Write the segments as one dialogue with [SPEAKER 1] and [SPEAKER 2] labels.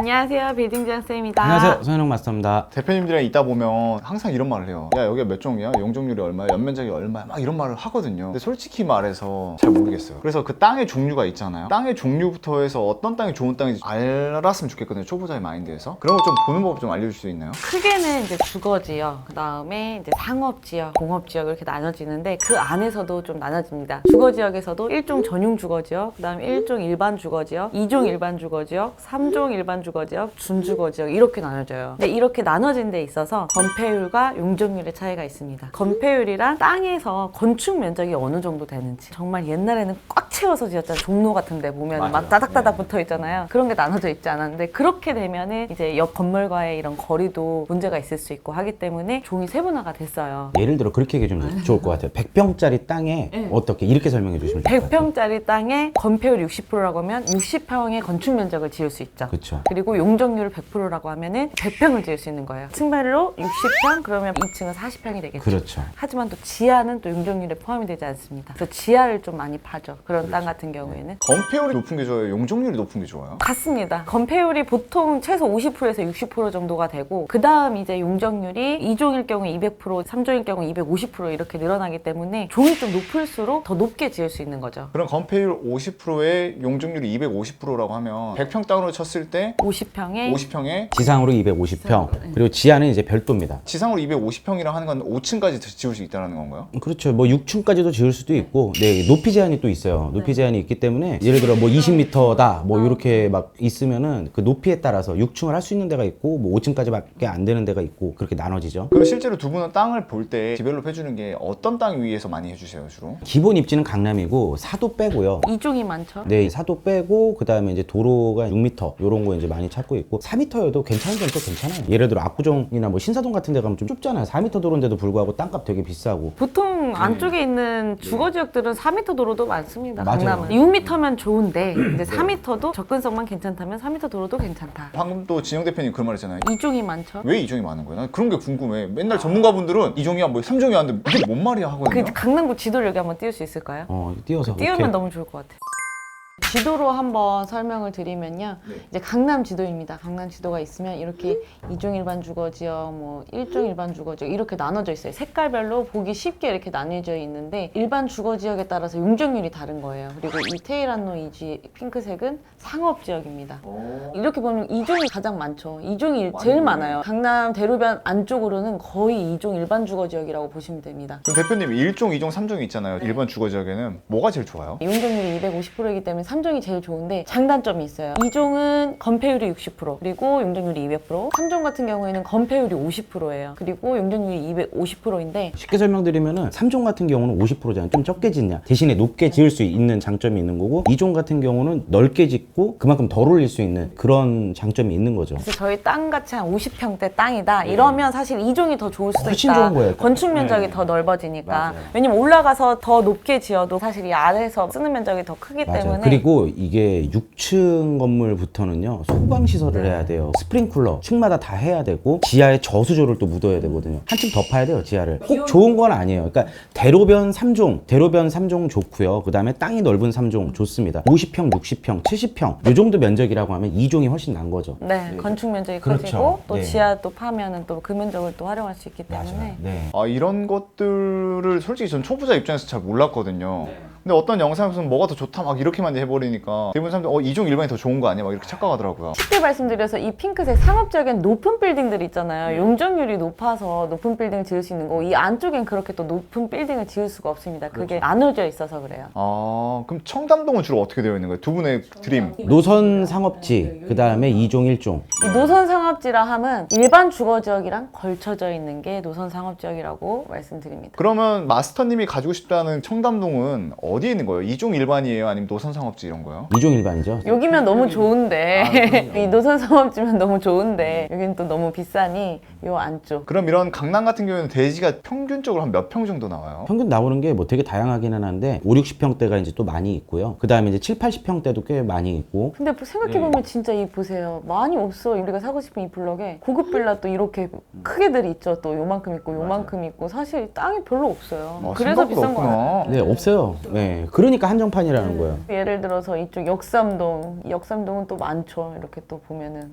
[SPEAKER 1] 안녕하세요, 빌딩지향쌤입니다.
[SPEAKER 2] 안녕하세요, 손현웅 마스터입니다.
[SPEAKER 3] 대표님들이랑 있다 보면 항상 이런 말을 해요. 야, 여기가 몇 종이야? 용적률이 얼마야? 연면적이 얼마야? 막 이런 말을 하거든요. 근데 솔직히 말해서 잘 모르겠어요. 그래서 그 땅의 종류가 있잖아요. 땅의 종류부터 해서 어떤 땅이 좋은 땅인지 알았으면 좋겠거든요. 초보자의 마인드에서. 그런 거 좀 보는 법 좀 알려줄 수 있나요?
[SPEAKER 1] 크게는 이제 주거지역, 그 다음에 이제 상업지역, 공업지역 이렇게 나눠지는데 그 안에서도 좀 나눠집니다. 주거지역에서도 1종 전용 주거지역, 그 다음에 1종 일반 주거지역, 2종 일반 주거지역, 3종 일반 주거지역, 준주거지역 이렇게 나눠져요. 근데 이렇게 나눠진 데 있어서 건폐율과 용적률의 차이가 있습니다. 건폐율이란 땅에서 건축 면적이 어느 정도 되는지. 정말 옛날에는 꽉 채워서 지었잖아요. 종로 같은 데 보면 막 따닥따닥 붙어 있잖아요. 그런 게 나눠져 있지 않았는데 그렇게 되면은 이제 옆 건물과의 이런 거리도 문제가 있을 수 있고 하기 때문에 종이 세분화가 됐어요.
[SPEAKER 2] 예를 들어 그렇게 얘기해주면 좋을 것 같아요. 100평짜리 땅에 어떻게 이렇게 설명해 주시면 좋을 것 같아요.
[SPEAKER 1] 100평짜리 땅에 건폐율 60%라고 하면 60평의 건축 면적을 지을 수 있죠.
[SPEAKER 2] 그렇죠.
[SPEAKER 1] 그리고 용적률 100%라고 하면은 100평을 지을 수 있는 거예요. 층별로 60평 그러면 2층은 40평이 되겠죠.
[SPEAKER 2] 그렇죠.
[SPEAKER 1] 하지만 또 지하는 또 용적률에 포함이 되지 않습니다. 그래서 지하를 좀 많이 파죠. 그런 땅 같은 경우에는.
[SPEAKER 3] 건폐율이 높은 게 좋아요? 용적률이 높은 게 좋아요?
[SPEAKER 1] 같습니다. 건폐율이 보통 최소 50%에서 60% 정도가 되고 그 다음 이제 용적률이 2종일 경우 200%, 3종일 경우 250% 이렇게 늘어나기 때문에 종이 좀 높을수록 더 높게 지을 수 있는 거죠.
[SPEAKER 3] 그럼 건폐율 50%에 용적률이 250%라고 하면 100평 땅으로 쳤을 때
[SPEAKER 1] 50평에
[SPEAKER 3] 50평에
[SPEAKER 2] 지상으로 250평, 그리고 지하는 이제 별도입니다.
[SPEAKER 3] 지상으로 250평이라 하는 건 5층까지 지을 수 있다는 건가요?
[SPEAKER 2] 그렇죠. 뭐 6층까지도 지을 수도 있고, 네, 높이 제한이 또 있어요. 높이 제한이 있기 때문에 예를 들어 뭐 20m다, 뭐 이렇게 막 있으면은 그 높이에 따라서 6층을 할 수 있는 데가 있고, 뭐 5층까지밖에 안 되는 데가 있고 그렇게 나눠지죠.
[SPEAKER 3] 그럼 실제로 두 분은 땅을 볼 때 디벨롭 해주는 게 어떤 땅 위에서 많이 해주세요, 주로?
[SPEAKER 2] 기본 입지는 강남이고 사도 빼고요.
[SPEAKER 1] 2종이 많죠.
[SPEAKER 2] 네, 사도 빼고 그다음에 이제 도로가 6m 요런 거 이제 많이 찾고 있고 4m여도 괜찮은 데는 또 괜찮아요. 예를 들어 압구정이나 뭐 신사동 같은 데 가면 좀 좁잖아요. 4m 도로인데도 불구하고 땅값 되게 비싸고.
[SPEAKER 1] 보통 안쪽에 있는 주거지역들은 4m 도로도 많습니다.
[SPEAKER 2] 맞아요.
[SPEAKER 1] 강남은 6m면 좋은데 이제 4m도 접근성만 괜찮다면 4m 도로도 괜찮다.
[SPEAKER 3] 방금 또 진영 대표님 그 말 했잖아요.
[SPEAKER 1] 2종이 많죠.
[SPEAKER 3] 왜 2종이 많은 거예요? 난 그런 게 궁금해. 맨날 전문가분들은 2종이야 뭐 3종이 왔는데 이게 뭔 말이야 하거든요.
[SPEAKER 1] 그 강남구 지도를 여기 한번 띄울 수 있을까요?
[SPEAKER 2] 띄워서
[SPEAKER 1] 띄우면
[SPEAKER 2] 오케이.
[SPEAKER 1] 너무 좋을 것 같아요. 지도로 한번 설명을 드리면요. 이제 강남 지도입니다. 강남 지도가 있으면 이렇게 2종 일반 주거지역, 뭐 1종 일반 주거지역 이렇게 나눠져 있어요. 색깔별로 보기 쉽게 이렇게 나뉘어져 있는데 일반 주거지역에 따라서 용적률이 다른 거예요. 그리고 이 테일란노 이지 핑크색은 상업지역입니다. 이렇게 보면 2종이 가장 많죠. 2종이 제일 많아요. 강남 대로변 안쪽으로는 거의 2종 일반 주거지역이라고 보시면 됩니다.
[SPEAKER 3] 그럼 대표님 1종, 2종, 3종이 있잖아요. 일반 주거지역에는 뭐가 제일 좋아요?
[SPEAKER 1] 용적률이 250%이기 때문에 3종이 제일 좋은데 장단점이 있어요. 2종은 건폐율이 60% 그리고 용적률이 200%, 3종 같은 경우에는 건폐율이 50%예요. 그리고 용적률이 250%인데
[SPEAKER 2] 쉽게 설명드리면은 3종 같은 경우는 50%잖아요. 좀 적게 짓냐. 대신에 높게 지을 수 있는 장점이 있는 거고 2종 같은 경우는 넓게 짓고 그만큼 덜 올릴 수 있는 그런 장점이 있는 거죠.
[SPEAKER 1] 그래서 저희 땅같이 한 50평대 땅이다 이러면 사실 2종이 더 좋을 수도
[SPEAKER 2] 훨씬
[SPEAKER 1] 있다.
[SPEAKER 2] 좋은 거예요.
[SPEAKER 1] 건축 면적이 더 넓어지니까.
[SPEAKER 2] 맞아요.
[SPEAKER 1] 왜냐면 올라가서 더 높게 지어도 사실 이 아래에서 쓰는 면적이 더 크기
[SPEAKER 2] 맞아요.
[SPEAKER 1] 때문에
[SPEAKER 2] 그리고 이게 6층 건물부터는요 소방 시설을 해야 돼요. 스프링쿨러 층마다 다 해야 되고 지하에 저수조를 또 묻어야 되거든요. 한층 더 파야 돼요 지하를. 꼭 좋은 건 아니에요. 그러니까 대로변 3종 좋고요. 그 다음에 땅이 넓은 3종 좋습니다. 50평, 60평, 70평 이 정도 면적이라고 하면 2종이 훨씬 난 거죠.
[SPEAKER 1] 네, 건축 면적이
[SPEAKER 2] 그렇죠.
[SPEAKER 1] 커지고 또
[SPEAKER 2] 네.
[SPEAKER 1] 지하 또 파면은 또 그 면적을 또 활용할 수 있기 때문에
[SPEAKER 2] 맞아요. 네.
[SPEAKER 3] 아, 이런 것들을 솔직히 전 초보자 입장에서 잘 몰랐거든요. 근데 어떤 영상에서는 뭐가 더 좋다 막 이렇게만 해버리니까 대부분 사람들 2종 일반이 더 좋은 거 아니야? 막 이렇게 착각하더라고요.
[SPEAKER 1] 쉽게 말씀드려서 이 핑크색 상업지역엔 높은 빌딩들 있잖아요. 용적률이 높아서 높은 빌딩을 지을 수 있는 거고 이 안쪽엔 그렇게 또 높은 빌딩을 지을 수가 없습니다. 그게 나눠져 있어서 그래요.
[SPEAKER 3] 아, 그럼 청담동은 주로 어떻게 되어 있는 거예요? 두 분의 드림.
[SPEAKER 2] 노선 상업지 그 다음에 2종 1종
[SPEAKER 1] 이 노선 상업지라 함은 일반 주거지역이랑 걸쳐져 있는 게 노선 상업지역이라고 말씀드립니다.
[SPEAKER 3] 그러면 마스터님이 가지고 싶다는 청담동은 어디에 있는 거예요? 2종 일반이에요? 아니면 노선 상업지 이런 거요?
[SPEAKER 2] 2종 일반이죠.
[SPEAKER 1] 여기면 너무 좋은데 이 노선 상업지면 너무 좋은데 여기는 또 너무 비싸니 요 안쪽
[SPEAKER 3] 그럼 이런 강남 같은 경우에는 대지가 평균적으로 한 몇 평 정도 나와요?
[SPEAKER 2] 평균 나오는 게 뭐 되게 다양하기는 한데 5, 60평대가 이제 또 많이 있고요. 그 다음에 이제 7, 80평대도 꽤 많이 있고
[SPEAKER 1] 근데 생각해보면 진짜 이 보세요. 많이 없어. 우리가 사고 싶은 이 블럭에 고급 빌라 또 이렇게 크게들이 있죠. 또 요만큼 있고 요만큼 있고 사실 땅이 별로 없어요.
[SPEAKER 3] 아,
[SPEAKER 1] 그래서
[SPEAKER 3] 생각보다
[SPEAKER 1] 비싼 거예요.
[SPEAKER 3] 없구나.
[SPEAKER 2] 네, 없어요. 네. 예, 그러니까 한정판이라는 거예요.
[SPEAKER 1] 예를 들어서 이쪽 역삼동, 이 역삼동은 또 많죠. 이렇게 또 보면은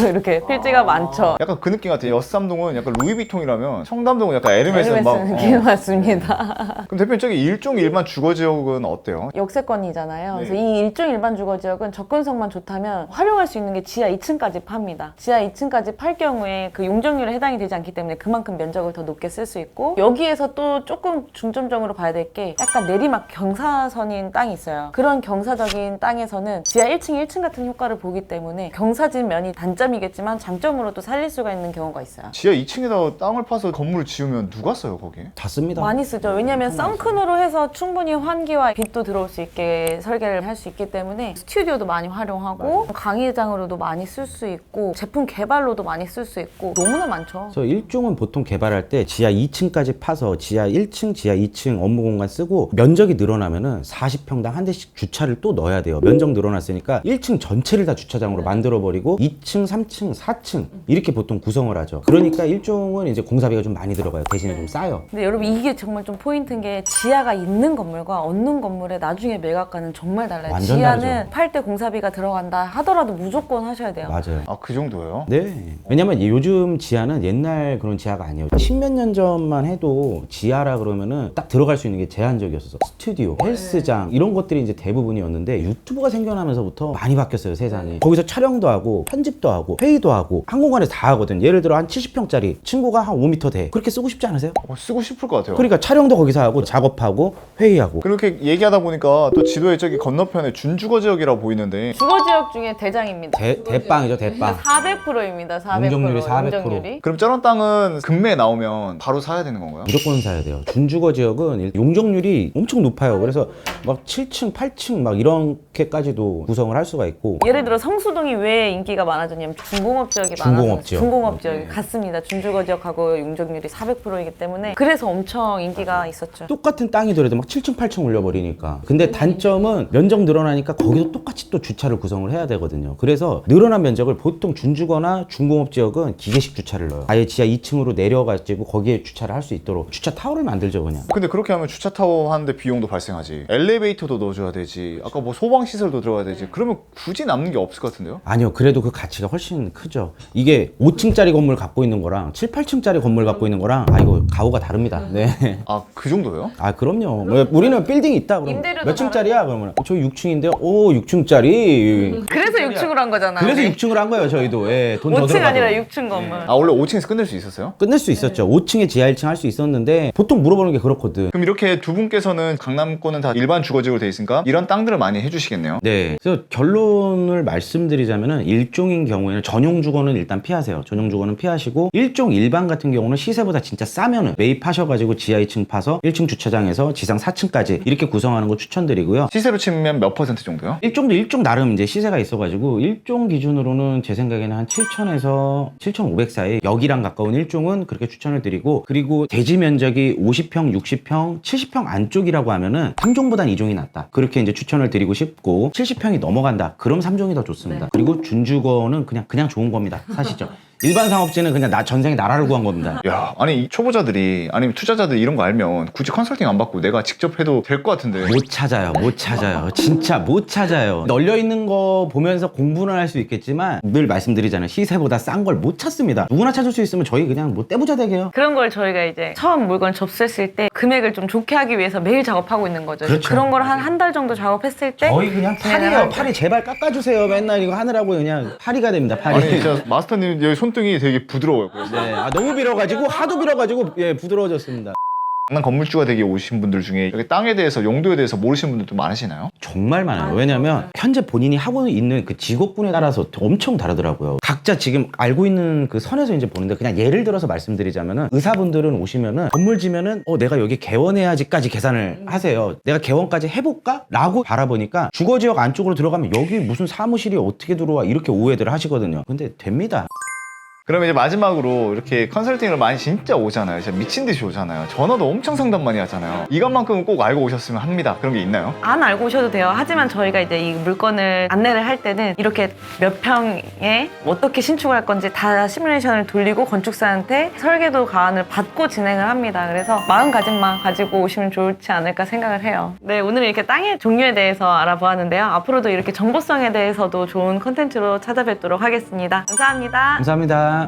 [SPEAKER 1] 이렇게 필지가 많죠.
[SPEAKER 3] 약간 그 느낌 같아요. 역삼동은 약간 루이비통이라면 청담동은 약간 에르메스 막.
[SPEAKER 1] 느낌 맞습니다.
[SPEAKER 3] 그럼 대표님 저기 일종 일반 주거 지역은 어때요?
[SPEAKER 1] 역세권이잖아요.
[SPEAKER 3] 네.
[SPEAKER 1] 그래서 이 일종 일반 주거 지역은 접근성만 좋다면 활용할 수 있는 게 지하 2층까지 팝니다. 지하 2층까지 팔 경우에 그 용적률에 해당이 되지 않기 때문에 그만큼 면적을 더 높게 쓸 수 있고, 여기에서 또 조금 중점적으로 봐야 될 게 약간 내리막 경사선인 땅이 있어요. 그런 경사적인 땅에서는 지하 1층, 1층 같은 효과를 보기 때문에 경사진 면이 단점이겠지만 장점으로도 살릴 수가 있는 경우가 있어요.
[SPEAKER 3] 지하 2층에다가 땅을 파서 건물을 지으면 누가 써요 거기?
[SPEAKER 2] 다 씁니다.
[SPEAKER 1] 많이 쓰죠. 왜냐면 썬큰으로 해서 충분히 환기와 빛도 들어올 수 있게 설계를 할 수 있기 때문에 스튜디오도 많이 활용하고 강의장으로도 많이 쓸 수 있고 제품 개발로도 많이 쓸 수 있고 너무나 많죠.
[SPEAKER 2] 그래서 일종은 보통 개발할 때 지하 2층까지 파서 지하 1층, 지하 2층 업무 공간 쓰고 면적이 늘어나면은 40평당 한 대씩 주차를 또 넣어야 돼요. 면적 늘어났으니까 1층 전체를 다 주차장으로 만들어버리고 2층, 3층, 4층 이렇게 보통 구성을 하죠. 그러니까 일종은 이제 공사비가 좀 많이 들어가요. 대신에 좀 싸요.
[SPEAKER 1] 근데 여러분 이게 정말 좀 포인트인 게 지하가 있는 건물과 없는 건물의 나중에 매각가는 정말 달라요.
[SPEAKER 2] 완전
[SPEAKER 1] 지하는
[SPEAKER 2] 다르죠.
[SPEAKER 1] 팔 때 공사비가 들어간다 하더라도 무조건 하셔야 돼요.
[SPEAKER 2] 맞아요.
[SPEAKER 3] 아 그 정도예요?
[SPEAKER 2] 네. 왜냐면 요즘 지하는 옛날 그런 지하가 아니에요. 10몇 년 전만 해도 지하라 그러면은 딱 들어갈 수 있는 게 제한적이었어. 스튜디오, 헬스장 이런 것들이 이제 대부분이었는데 유튜브가 생겨나면서부터 많이 바뀌었어요, 세상이. 거기서 촬영도 하고 편집도 하고 회의도 하고 한 공간에서 다 하거든. 예를 들어 한 70평짜리 친구가 한 5m 돼. 그렇게 쓰고 싶지 않으세요?
[SPEAKER 3] 쓰고 싶을 것 같아요.
[SPEAKER 2] 그러니까 촬영도 거기서 하고 작업하고 회의하고.
[SPEAKER 3] 그렇게 얘기하다 보니까 또 지도에 저기 건너편에 준주거 지역이라고 보이는데
[SPEAKER 1] 주거지역 중에 대장입니다.
[SPEAKER 2] 대빵이죠, 대빵.
[SPEAKER 1] 400%입니다. 400%.
[SPEAKER 2] 용적률이 400%.
[SPEAKER 1] 용적률이.
[SPEAKER 3] 그럼 저런 땅은 금매에 나오면 바로 사야 되는 건가요?
[SPEAKER 2] 무조건 사야 돼요. 준주거 지역은 용적률이 엄청 높아요. 그래서 막 7층, 8층 막 이렇게까지도 구성을 할 수가 있고.
[SPEAKER 1] 예를 들어 성수동이 왜 인기가 많아졌냐면 중공업 지역이
[SPEAKER 2] 중공업
[SPEAKER 1] 많아서
[SPEAKER 2] 지역.
[SPEAKER 1] 중공업 지역이 같습니다. 준주거 지역하고 용적률이 400%이기 때문에 그래서 엄청 인기가 있었죠.
[SPEAKER 2] 똑같은 땅이더라도 막 7층, 8층 올려버리니까. 근데 단점은 면적 늘어나니까 거기도 똑같이 또 주차를 구성을 해야 되거든요. 그래서 늘어난 면적을 보통 준주거나 중공업 지역은 기계식 주차를 넣어요. 아예 지하 2층으로 내려가지고 거기에 주차를 할 수 있도록 주차 타워를 만들죠, 그냥.
[SPEAKER 3] 근데 그렇게 하면 주차 타워 하는데 비용도 발생하지. 엘리베이터도 넣어줘야 되지. 아까 뭐 소방 시설도 들어가야 되지. 그러면 굳이 남는 게 없을 것 같은데요?
[SPEAKER 2] 아니요, 그래도 그 가치가 훨씬 크죠. 이게 5층짜리 건물 갖고 있는 거랑 7, 8층짜리 건물 갖고 있는 거랑 이거 가오가 다릅니다. 네.
[SPEAKER 3] 아 그 정도요?
[SPEAKER 2] 아, 그럼요. 뭐, 우리는 빌딩이 있다 그러면
[SPEAKER 1] 임대료도
[SPEAKER 2] 몇 층짜리야? 그러면 저 6층인데요. 오, 6층짜리.
[SPEAKER 1] 그래서 6층으로 한 거잖아.
[SPEAKER 2] 그래서 6층을 한 거예요, 저희도. 예, 돈 더
[SPEAKER 1] 5층
[SPEAKER 2] 들어가서.
[SPEAKER 1] 아니라 6층 건물.
[SPEAKER 3] 아 원래 5층에서 끝낼 수 있었어요?
[SPEAKER 2] 끝낼 수 있었죠. 5층에 지하 1층 할 수 있었는데 보통 물어보는 게 그렇거든.
[SPEAKER 3] 그럼 이렇게 두 분께서는 강남권은 다 일반 주거지역으로 돼 있으니까 이런 땅들을 많이 해주시겠네요.
[SPEAKER 2] 네. 그래서 결론을 말씀드리자면은 일종인 경우에는 전용 주거는 일단 피하세요. 전용 주거는 피하시고 일종 일반 같은 경우는 시세보다 진짜 싸면은 매입하셔가지고 지하 2층 파서 1층 주차장에서 지상 4층까지 이렇게 구성하는 거 추천드리고요.
[SPEAKER 3] 시세로 치면 몇 퍼센트 정도요?
[SPEAKER 2] 일종도 일종 나름 이제 시세가 있어가지고 일종 기준으로는 제 생각에는 한 7,000에서 7,500 사이 여기랑 가까운 일종은 그렇게 추천을 드리고, 그리고 대지 면적이 50평, 60평, 70평 안쪽이라고 하면은 3종보단 2종이 낫다. 그렇게 이제 추천을 드리고 싶고 70평이 넘어간다. 그럼 3종이 더 좋습니다.
[SPEAKER 1] 네.
[SPEAKER 2] 그리고 준주거는 그냥 좋은 겁니다. 사시죠. 일반 상업지는 그냥 전생에 나라를 구한 겁니다.
[SPEAKER 3] 야, 아니 이 초보자들이 아니면 투자자들이 이런 거 알면 굳이 컨설팅 안 받고 내가 직접 해도 될 것 같은데.
[SPEAKER 2] 못 찾아요. 못 찾아요. 진짜 못 찾아요. 널려 있는 거 보면서 공부는 할 수 있겠지만 늘 말씀드리잖아요. 시세보다 싼 걸 못 찾습니다. 누구나 찾을 수 있으면 저희 그냥 뭐 떼부자 되게요.
[SPEAKER 1] 그런 걸 저희가 이제 처음 물건 접수했을 때 금액을 좀 좋게 하기 위해서 매일 작업하고 있는 거죠.
[SPEAKER 2] 그렇죠.
[SPEAKER 1] 런 걸 한 달 정도 작업했을 때
[SPEAKER 2] 저희 그냥 팔이에요.
[SPEAKER 1] 진행을
[SPEAKER 2] 팔이 제발 깎아주세요. 맨날 이거 하느라고 그냥 파리가 됩니다. 파리.
[SPEAKER 3] 아니 진짜 마스터님 여기 손등이 되게 부드러워요. 그래서
[SPEAKER 2] 네, 너무 빌어가지고 하도 빌어가지고 예 부드러워졌습니다.
[SPEAKER 3] 강남 건물주가 되기 오신 분들 중에 여기 땅에 대해서 용도에 대해서 모르시는 분들도 많으시나요?
[SPEAKER 2] 정말 많아요. 왜냐면 현재 본인이 하고 있는 그 직업군에 따라서 엄청 다르더라고요. 각자 지금 알고 있는 그 선에서 이제 보는데 그냥 예를 들어서 말씀드리자면은 의사분들은 오시면은 건물 지면은 내가 여기 개원해야지까지 계산을 하세요. 내가 개원까지 해볼까? 라고 바라보니까 주거지역 안쪽으로 들어가면 여기 무슨 사무실이 어떻게 들어와 이렇게 오해들 하시거든요. 근데 됩니다.
[SPEAKER 3] 그러면 이제 마지막으로 이렇게 컨설팅을 많이 진짜 오잖아요. 진짜 미친 듯이 오잖아요. 전화도 엄청 상담 많이 하잖아요. 이것만큼은 꼭 알고 오셨으면 합니다. 그런 게 있나요?
[SPEAKER 1] 안 알고 오셔도 돼요. 하지만 저희가 이제 이 물건을 안내를 할 때는 이렇게 몇 평에 어떻게 신축을 할 건지 다 시뮬레이션을 돌리고 건축사한테 설계도 가안을 받고 진행을 합니다. 그래서 마음가짐만 가지고 오시면 좋지 않을까 생각을 해요. 네, 오늘 이렇게 땅의 종류에 대해서 알아보았는데요. 앞으로도 이렇게 정보성에 대해서도 좋은 컨텐츠로 찾아뵙도록 하겠습니다. 감사합니다.
[SPEAKER 2] 감사합니다.